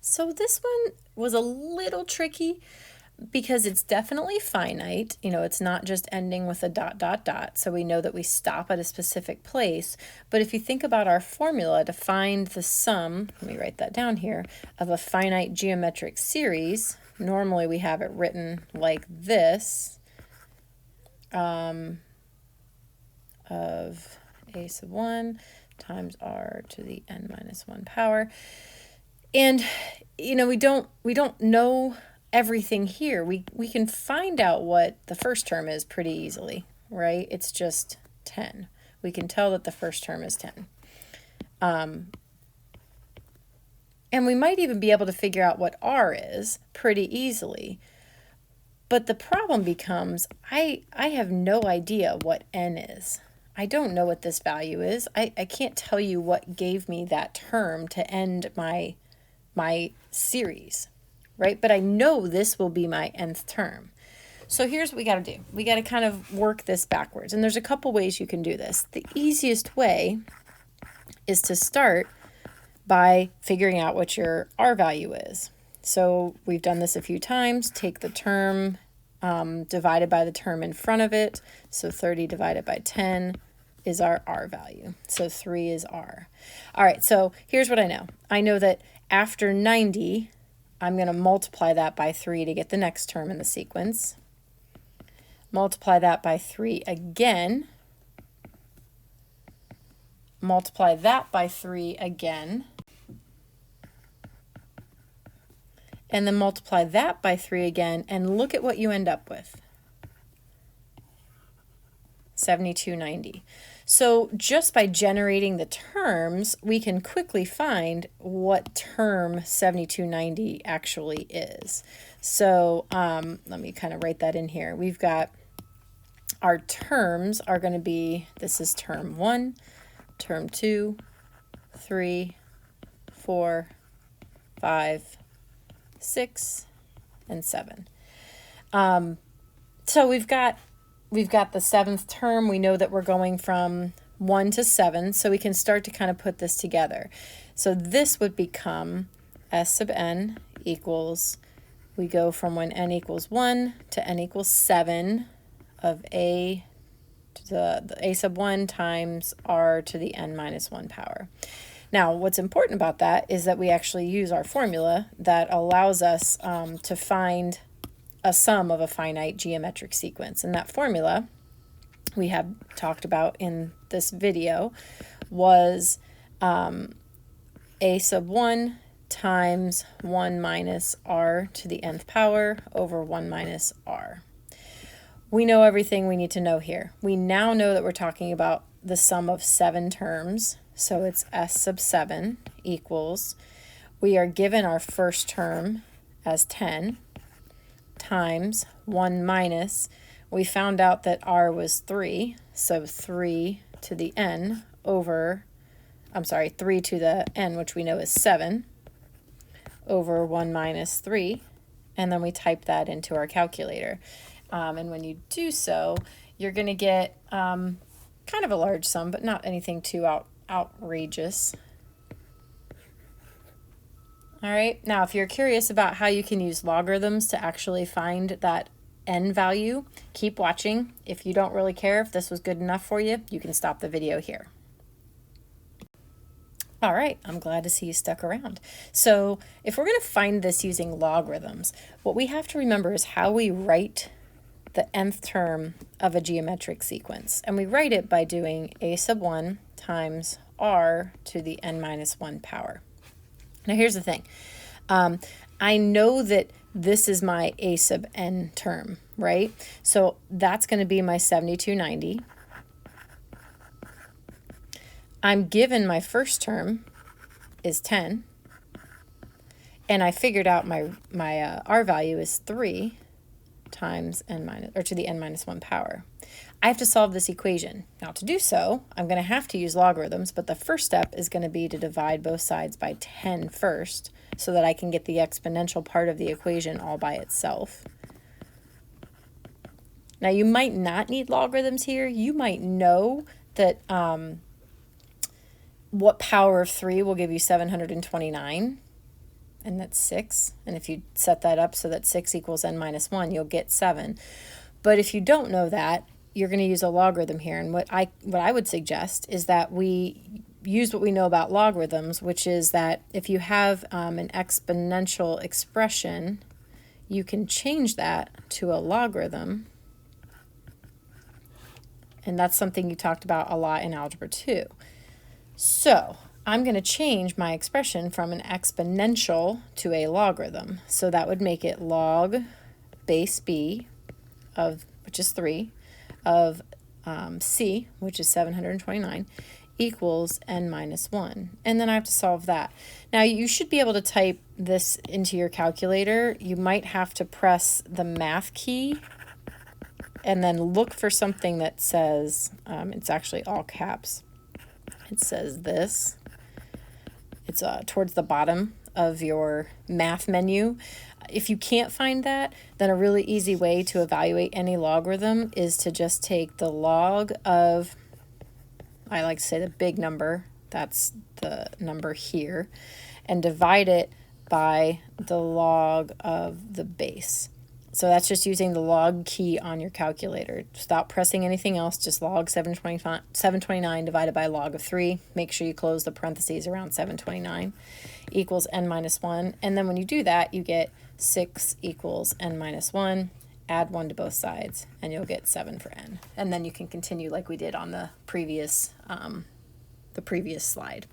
So this one was a little tricky because it's definitely finite. You know, it's not just ending with a dot, dot, dot. So we know that we stop at a specific place. But if you think about our formula to find the sum, let me write that down here, of a finite geometric series, normally we have it written like this, of a sub 1 times r to the n minus 1 power. And, you know, we don't know everything here. We can find out what the first term is pretty easily, right? It's just 10. We can tell that the first term is 10. And we might even be able to figure out what r is pretty easily. But the problem becomes, I have no idea what n is. I don't know what this value is. I can't tell you what gave me that term to end my series, right? But I know this will be my nth term. So here's what we got to do. We got to kind of work this backwards. And there's a couple ways you can do this. The easiest way is to start by figuring out what your r value is. So we've done this a few times. Take the term divided by the term in front of it. So 30 divided by 10 is our r value. So 3 is r. All right, so here's what I know. I know that after 90, I'm going to multiply that by 3 to get the next term in the sequence. Multiply that by 3 again. Multiply that by 3 again. And then multiply that by 3 again, and look at what you end up with. 7290. So just by generating the terms, we can quickly find what term 7290 actually is. So let me kind of write that in here. We've got our terms are going to be, this is term 1, term 2, 3, 4, 5, 6, and 7. So we've got the seventh term. We know that we're going from 1 to 7, so we can start to kind of put this together. So this would become s sub n equals, we go from when n equals 1 to n equals 7 of a to the a sub 1 times r to the n minus 1 power. Now, what's important about that is that we actually use our formula that allows us to find a sum of a finite geometric sequence. And that formula we have talked about in this video was a sub 1 times 1 minus r to the nth power over 1 minus r. We know everything we need to know here. We now know that we're talking about the sum of 7 terms. So it's s sub 7 equals, we are given our first term as 10 times 1 minus, we found out that r was 3, so 3 to the n over, 3 to the n, which we know is 7, over 1 minus 3, and then we type that into our calculator. And when you do so, you're going to get kind of a large sum, but not anything too outrageous. All right, now if you're curious about how you can use logarithms to actually find that n value, keep watching. If you don't really care if this was good enough for you, you can stop the video here. All right, I'm glad to see you stuck around. So if we're going to find this using logarithms, what we have to remember is how we write the nth term of a geometric sequence. And we write it by doing a sub 1 times r to the n minus 1 power. Now here's the thing. I know that this is my a sub n term, right? So that's going to be my 7290. I'm given my first term is 10. And I figured out my r value is 3 times n minus, or to the n minus 1 power. I have to solve this equation. Now to do so, I'm going to have to use logarithms, but the first step is going to be to divide both sides by 10 first so that I can get the exponential part of the equation all by itself. Now you might not need logarithms here. You might know that what power of 3 will give you 729. and that's 6. And if you set that up so that 6 equals n minus 1, you'll get 7. But if you don't know that, you're going to use a logarithm here. And what I would suggest is that we use what we know about logarithms, which is that if you have an exponential expression, you can change that to a logarithm. And that's something you talked about a lot in Algebra 2. So I'm going to change my expression from an exponential to a logarithm. So that would make it log base b of, which is 3, of c, which is 729, equals n minus 1. And then I have to solve that. Now you should be able to type this into your calculator. You might have to press the math key and then look for something that says, it's actually all caps. It says this. It's towards the bottom of your math menu. If you can't find that, then a really easy way to evaluate any logarithm is to just take the log of, I like to say the big number, that's the number here, and divide it by the log of the base. So that's just using the log key on your calculator. Without pressing anything else, just log 729 divided by log of 3. Make sure you close the parentheses around 729 equals n minus 1. And then when you do that, you get 6 equals n minus 1. Add 1 to both sides, and you'll get 7 for n. And then you can continue like we did on the previous slide.